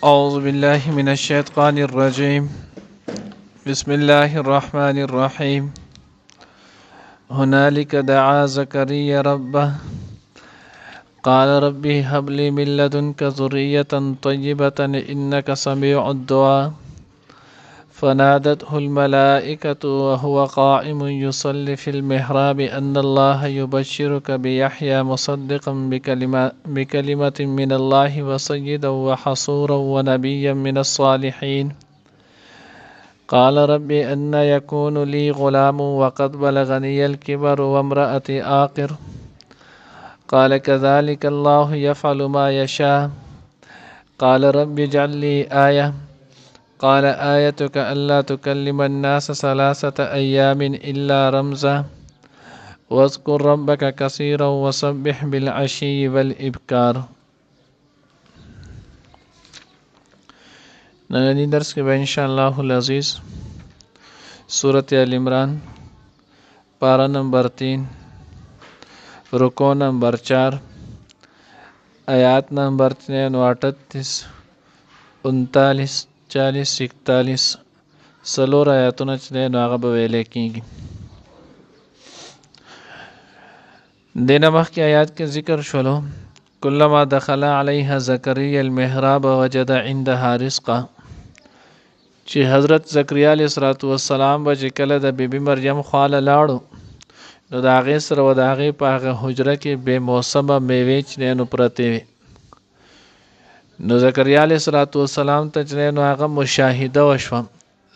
أعوذ بالله من الشيطان الرجيم. بسم الله الرحمن الرحيم. هنالك دعا زكريا ربه قال ربي هب لي من لدنك ذرية طيبة إنك سميع الدعاء فنادته الملائكة وهو قائم يصلي في المحراب أن الله يبشرك بيحيى مصدقا بكلمة من الله وسيدا وحصورا ونبيا من الصالحين. قال ربي أن يكون لي غلام وقد بلغني الكبر وامرأتي آقر قال كذلك الله يفعل ما يشاء. قال رب اجعل لي آية قال آيتك ألا تكلم الناس 3 أيام إلا رمزا واذكر ربك كثيرا وسبح بالعشي والإبكار. نننی درس کې به انشاءالله العزیز سورة آل عمران پارہ نمبر 3 رکو نمبر 4 آیات نمبر 38 39 40 41 سلور آیاتونه چې دی نو هغه به ویلی کېږي. دینه مخکې آیات کې ذکر شولو کلما دخل علیها زکریا المحراب وجد عندها رزقا، چې حضرت زکریا علیه السلام به چې کله د بیبي مریم خواله لاړو نو د هغې سره و د هغې په هغه حجره کې بې موسمه میوې چې دی نو پرتې وې. نو زکریا علیه السلام ته چې نو هغه مشاهده وشوه،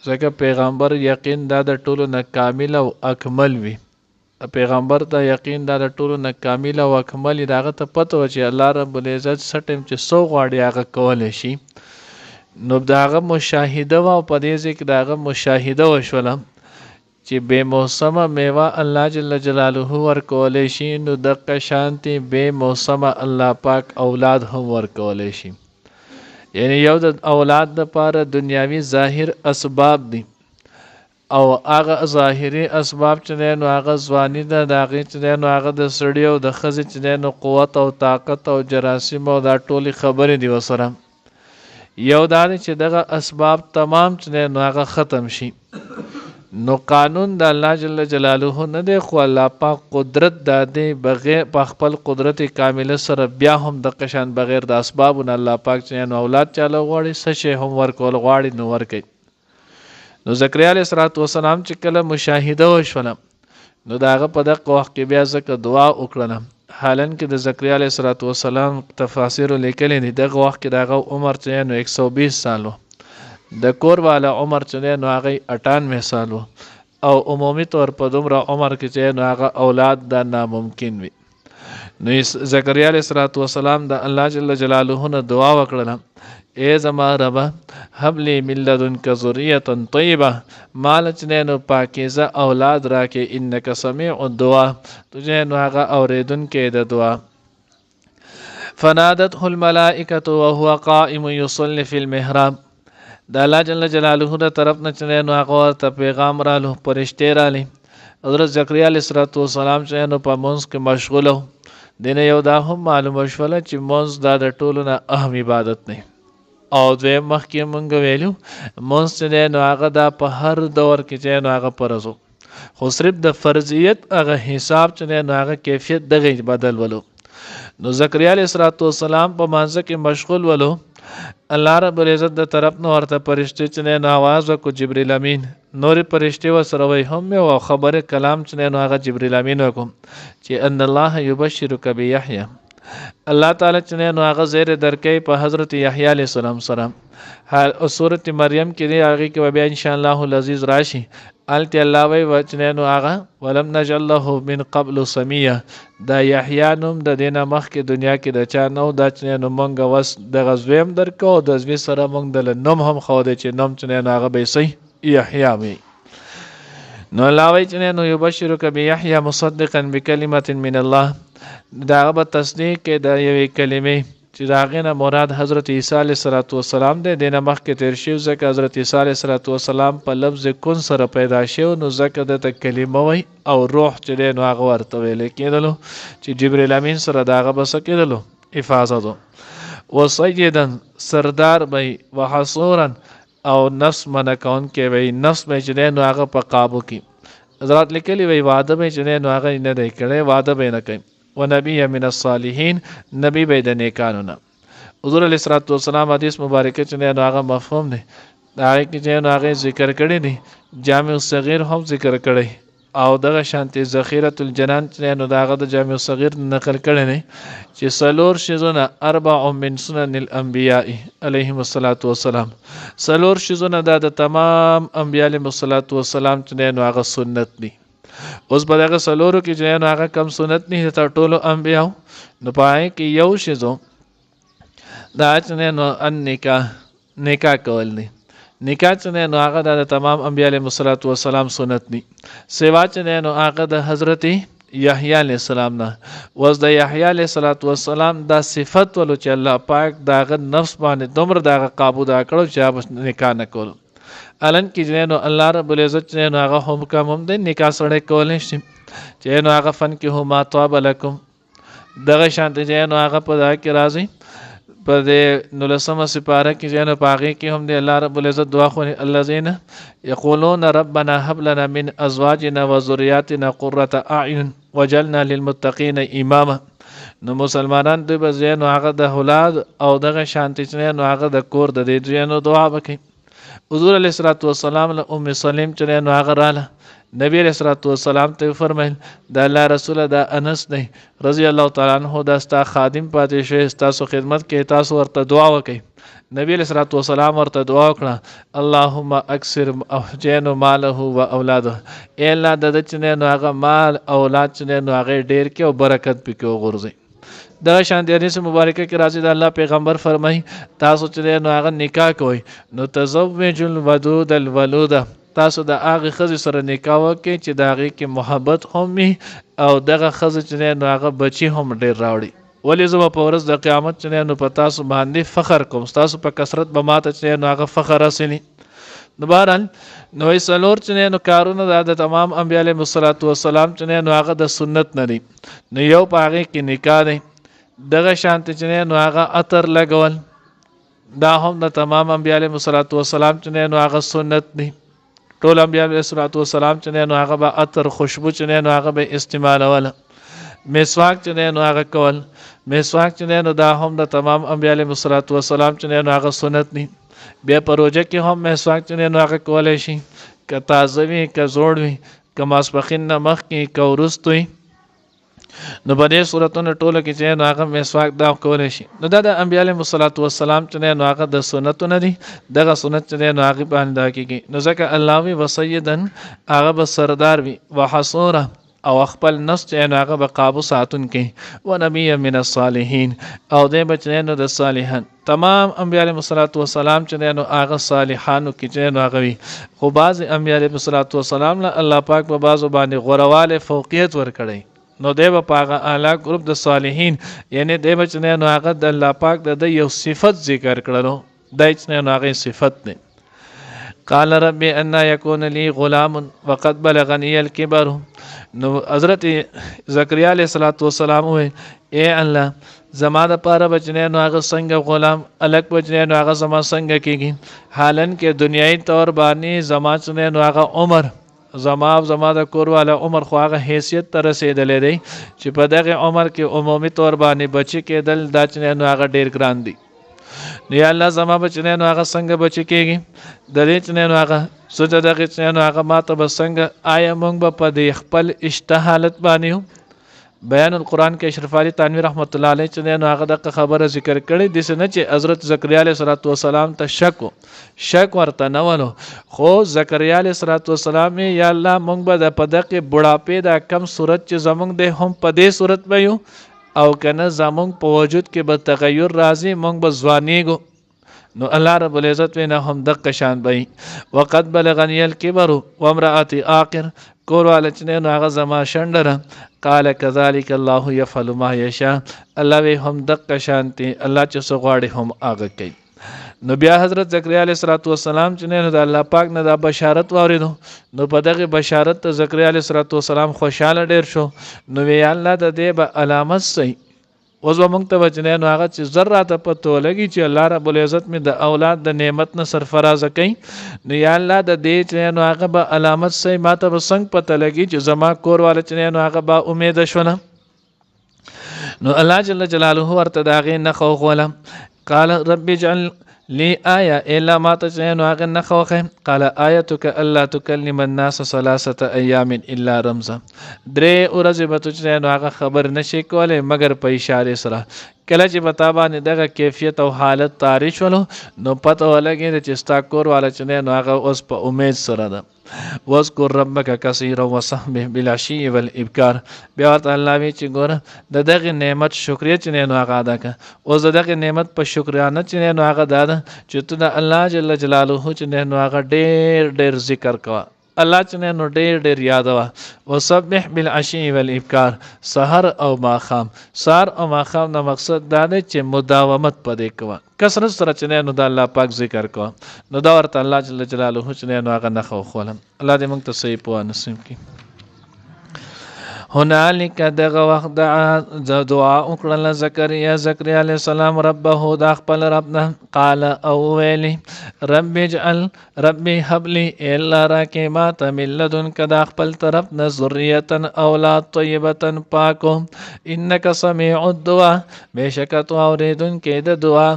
ځکه پیغمبر یقین دا د ټولو نه کامل او اکمل وي. پیغمبر ته یقین دا د ټولو نه کامل او اکمل وي، د هغه ته پته وه چې الله رب العزت څه ټیم چې څه غواړي هغه کولی شي. نو د هغه مشاهده وه او په دې ځای کې د هغه مشاهده وشوله چې بې موسمه میوه الله جل جلاله ورکولی شي، نو دقه شانتې بې موسمه الله پاک اولاد هم ورکولی شي. یعنی یو د اولاد دپاره دنیاوي ظاهر اسباب دي او هغه ظاهري اسباب چې دی نو هغه ځواني ده، د هغې چې دی نو هغه د سړي او د ښځې چې دی نو قوت او طاقت او جراثیم او دا ټولې خبرې دي ورسره. یو دا دی چې دغه اسباب تمام چې دی نو هغه ختم شي، نو قانون د الله جل جلاله نه دی، خو الله پاک قدرت دا دی بغیر په خپل قدرت کامله سره بیا هم د قشان بغیر د اسبابو نه الله پاک چې نو اولاد چاله غواړي څه شی هم ورکول غواړي نو ورکوي. نو زکریا علیه السلام چې کله مشاهده وشوله نو د هغه په دغه وخت کې بیا ځکه دعا وکړله، حالن کې د زکریا علیه السلام تفاسیرو لیکلی دي دغه وخت کې د هغه عمر چې نو 120 سال و، د کور والا عمر چې دی نو هغه 98 سال و، او عمومي طور په دومره عمر کې چې نو هغه اولاد دا ناممکن وي. نو زکریا علیه السلام د الله جل جلاله نه دعا وکړله، ای زما ربه هب لی من لدنک ذریة طیبه، مال چې دی نو پاکیزه اولاد راکې، انک سمیع الدعا، تو چې نو هغه اورېدونکی د دعا. فنادته الملائکة وهو قائم یصلی فی المحراب، د الله جل جلاله د طرف نه چې نو هغه ورته پیغام رالو، فرشتې رالې. حضرت زکریا علیه السلام چې نو په مونځ کې مشغول و. دینه یو دا هم معلومه شوله چې مونځ دا د ټولو نه اهم عبادت دی، او دویم مخکې مونږ ویلو مونځ چې دی نو هغه دا په هر دور کې چې نو هغه فرض و، خو صرف د فرضیت هغه حساب چې دی نو هغه کیفیت دغه بدل ولو. نو زکریا علیه السلام په مانځه کې مشغول ولو، الله رب العزت د طرف نه ورته فرشتې چې نو آواز وکړو جبریل امین، نورې فرشتې ورسره وایي هم یو خبره کلام چې نو هغه جبریل امین وکړو چې ان الله یبشرک بیحیی، الله تعالی چې نو هغه زیر درکې په حضرت یحیی علیه السلام سره. سورة مریم کې دی هغې کې به بیا انشاءالله العزیز راشي، هلته الله وایي چې نو هغه ولم نجعل له من قبل سمیه، دا یحیی نوم د دې نه مخکې دنیا کې د چا نه و، دا چې نو مونږ وس دغه زوی هم درکو او د زوی سره مونږ دله نوم هم ښودی چې نوم چې نو هغه به یې څه یحیی وي. نو الله وایي چې نو یبشرک بیحیی مصدقا بکلمة من الله، د هغه به تصدیق کې د یوې کلمې چې د هغې نه مراد حضرت عیسی علیه السلام دی، دې نه مخکې تېر شوي، ځکه حضرت عیسی علیه السلام په لفظ کن سره پیدا شوی، نو ځکه دته کلمه وی او روح چې دی نو هغه ورته ویلی کېدلو چې جبریل امین سره د هغه به څه کېدلو حفاظت و. وسیدا سردار به وحصورا او نفس منکون کې وي نفس به چې نو هغه په قابو کې حضرات لیکلي وي وعده به چې نو هغه نه دی کړی وعده به نه کوي ونبی من الصالحین نبی به د نیکانو نه حضور علیه الصلوۃ والسلام حدیث مبارکه چې نو هغه مفهوم دی دا کې چې نو هغه ذکر کړی دی جامع الصغیر هم ذکر کړی او دغه شانتي ذخیره الجنان چې نو داغه د جامع الصغیر نقل کړی نه چې سلور شزونه اربع من سنن الانبیاء علیهم الصلاۃ والسلام سلور شزونه د تمام انبیاء علیهم الصلاۃ والسلام چې نو هغه سنت دي اوس په دغه سلورو کې چې نو هغه کم سنت نه تر ټولو انبیاء نو پای کې یو شزو دا چې نو ان نکاح کول نه نکاح چې نو هغه د تمام انبیاء علیهم الصلوۃ والسلام سنت دي سوا چې نو هغه د حضرت یحیی علیه السلام نه وز د یحیی علیه الصلوۃ والسلام دا صفت ولو چې الله پاک داغه نفس باندې دومره داغه قابو دا کړو چې هغه نکاح نه کول الان کې نو الله رب العزت چې نو هغه هم کوم د نکاح سره کول شي چې نو هغه فن کې هما طاب لكم دغه شانت چې نو هغه په دا کې راځي په دې 19 سپاره کې چې نو پاغي کې هم د الله رب العزت دعا خو الذين يقولون ربنا هب لنا من ازواجنا وذرياتنا قرة اعين وجعلنا للمتقين اماما نو مسلمانان دوی به زینو هغه د اولاد او دغه شانتی چې نو هغه د کور د دې زینو دعا وکړي حضور علیه الصلوۃ والسلام له ام سلیم چې نو هغه رااله نبی علیہ الصلوۃ والسلام ته فرمایل د الله رسول د انس نه رضی الله تعالی عنہ د استا خادم پاتې شوی تاسو خدمت کې تاسو ورته دعا وکړئ نبی علیہ الصلوۃ والسلام ورته دعا وکړه اللهم اکثر احجین ماله و اولاده ای الله د دې نو هغه مال اولاد چې نو هغه ډیر کې او برکت پکې وغورځي دا شان د حدیث مبارکه کې راځي د الله پیغمبر فرمایي تاسو چې نو هغه نکاح کوئ نو تزوج الودود الولوده تاسو د هغه خزې سره نکاح وکړئ چې د هغې کې محبت هم وي او دغه ښځه چې نو هغه بچي هم ډېر راوړي ولې زه به په ورځ د قیامت چې نو په تاسو باندې فخر کوم ستاسو په کثرت به ماته چې نو هغه فخر رسېني نو بهرحال نو څلور چې نو کارونه د تمام انبیاء علیهم الصلوۃ والسلام چې نو هغه د سنت نه دي نو یو په هغې کې نکاح دی دغه شانتې چې نو هغه عطر لګول دا هم د تمام انبیاء علیهم الصلوۃ والسلام چې نو هغه سنت دی ټول انبیاء علیهم الصلوۃ والسلام چې نو هغه به عطر خوشبو چې نو هغه به استعمالول مسواک چې نو هغه کول مسواک چې نو دا هم د تمام انبیاء علیهم الصلوۃ والسلام چې نو هغه سنت دي بیا پروژه کې هم مسواک چې نو هغه کولای شي که تازه وي که زوړ وي که ماسپخین نه مخکې که وروسته وي نو په دې صورتونو ټولو کې چې نو هغه مسواک دا کولی شي نو دا د انبیاء علیهم الصلوۃ والسلام چې نو هغه د سنتو نه دي دغه سنت چې نو هغه باندې دا کېږي نو ځکه الله وی وسیدن هغه به سردار وي وحصوره او خپل نفس چې نو هغه به قابو ساتون کې و نبی من الصالحین او دې بچ نو د صالحان تمام انبیاء علیهم الصلوۃ والسلام چې نو هغه صالحانو کې چې نو هغه وي خو بعض انبیاء علیهم الصلوۃ والسلام له الله پاک په بعضو باندې غورواله فوقیت ورکړي نو دیو پاغه اعلی گروپ د صالحین یعنی دیو چې نو هغه د الله پاک د یو صفت ذکر کړلو دای چې نو هغه صفت نه قال رب ان يكون لي غلام وقد بلغني الكبر نو حضرت زکریا علیہ الصلوۃ والسلام وې اے الله زما د پاره بچنه نو هغه څنګه غلام الګ بچنه نو هغه زما څنګه کېږي حالن کې دنیایي طور باندې زما چې نو هغه عمر زما د کور والا عمر خو هغه حیثیت ته رسېدلی دی چې په دغه عمر کې عمومي طور باندې بچی کېدل دا چې نو هغه ډېر ګران دی نو یا الله زما بچی نو هغه څنګه بچی کېږي د دې چې نو هغه سوچ دغه چې نو هغه ماته به څنګه آیا موږ به په دې خپل اشتحالت باندې بیان القرآن کې اشرف علي تانوی رحمت الله علیه چې نو هغه دغه خبره ذکر کړي د سنه چې حضرت زکریا علیه الصلوۃ والسلام ته شک ورته نه ولو خو زکریا علیه الصلوۃ والسلام یا الله مونږ به د پدغه بډاپې د کم صورت چې زمونږ د هم په دې صورت به یو او کنه زمونږ په وجود کې به تغیر راځي مونږ به ځوانیږو نو الله رب العزت وینا هم دغه شان بای وقد بلغنی الكبر وامرأتي آخر کور والا چې نو هغه زما شندره قال كذلك الله يفعل ما يشاء الله وی هم دغه شانتي الله چې څه غواړي هم هغه کوي نو بیا حضرت زکریا علیه الصلوۃ والسلام چې نو د الله پاک نه د بشارت واوریدو نو په دغه بشارت ته زکریا علیه الصلوۃ والسلام خوشاله ډیر شو نو وی الله د دې به علامت سي اوس به موږ ته به چې نو هغه چې زر راته پته ولګي چې الله رب العزت مې د اولاد د نعمت نه سرفرازه کوي نو یا الله د دې چې نو هغه به علامت صحیح ما ته به څنګه پته لګي چې زما کور والا چې نو هغه به امید شونه نو الله جل جلاله ورته د هغې نښه وښوله قال رب اجعل لي آية إلا ما تجعل أغن خوخه قال آيتك ألا تكلم الناس 3 أيام إلا رمزا درې ورځې به تجعل هغه خبر نشي کولی مگر په اشارې سره کله چې په تا باندې دغه کیفیت او حالت طاری شولو نو پته ولګېده چې ستا کور والا چې دی نو هغه اوس په امید سره ده واذکر ربک کثیرا وسبح بالعشی والابکار بیا ورته الله وی چې ګوره د دغه نعمت شکریه چې نو هغه ادا کړه اوس د دغه نعمت په شکرانه چې نو هغه دا ده چې ته د الله جل جلاله چې نو هغه ډېر ډېر ذکر کوه الله چې نو ډېر ډېر یادوه وسبح بالعشی والابکار سحر او ماښام سحر او ماښام نه مقصد دا دی چې مداومت پدې کوه کثرت سره چې نو د الله پاک ذکر کوه نو دا ورته الله جل جلاله چې نو هغه نښه وښوله الله دې موږ ته صحیح پوهه نصیب کړي هنالک دغه وخت دعا وکړله زکریا علیه السلام ربه د خپل رب نه قال او ویلی رب اجعل ربي هب لي الا راکې ما ته من لدنک د خپل طرف نه ذریة اولاد طیبة پاکو انک سمیع الدعا بېشکه تو اورېدونکی د دعا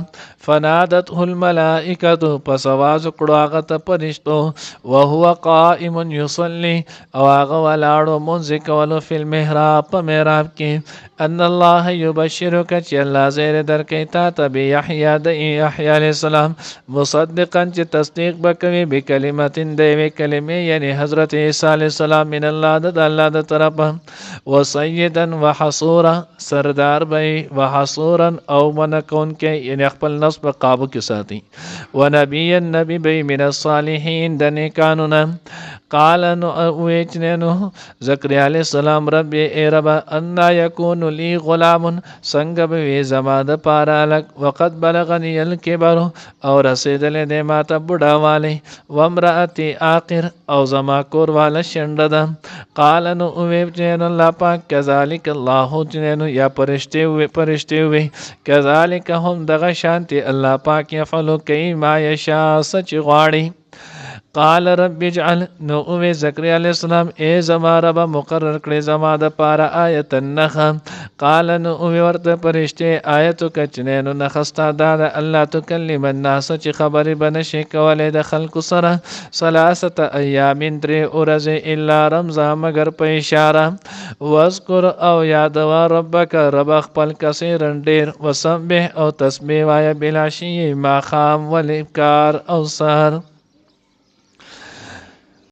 فنادته الملائکة پس آواز کړو هغه ته فرشتو وهو قائم یصلی او هغه ولاړو مونځ کولو فی المحراب په محراب کې ان الله یبشرک چې الله زیر درکې تا ته بیحیی د یحیی علیه السلام مصدقا چې تصدیق بکوي بکلمت د یوې کلمې یعنی حضرت عیسی علیه السلام من الله د الله د طرفه وسیدا وحصورا سردار به وحصورا او منکون کې یعنی خپل نفس په قابو کې ساتي ونبی نبی به من الصالحین د نیکانو قال نو ویچنو زکریا علیہ السلام رب ای رب ان یکون لی غلام څنګه به زما د پاره لک وقد بلغنی الکبر او رسیدل د ماته بډاواله وامراتی آخر او زما کور والا شنډه ده قال نو ویچنو الله پاک کذالک الله جنو یا پرشته وی کذالک هم دغه شانتی الله پاک یفعل کی ما یشاء سچ غواړي قال رب اجعل نو اوه زکریا علیہ السلام اے زما رب مقرر کړی زما د پاره آیت النخ قال نو اوه ورته پرشته آیتو کچنه نو نخستا دا الله تکلم الناس چې خبرې بنشي کولای د خلق سره 3 ایام 3 ورځې الا رمزا مگر په اشاره واذکر او یادوا ربک رب خپل کثیر ډیر وسبح او تسبیح وای بلاشی ما خام والابکار او سحر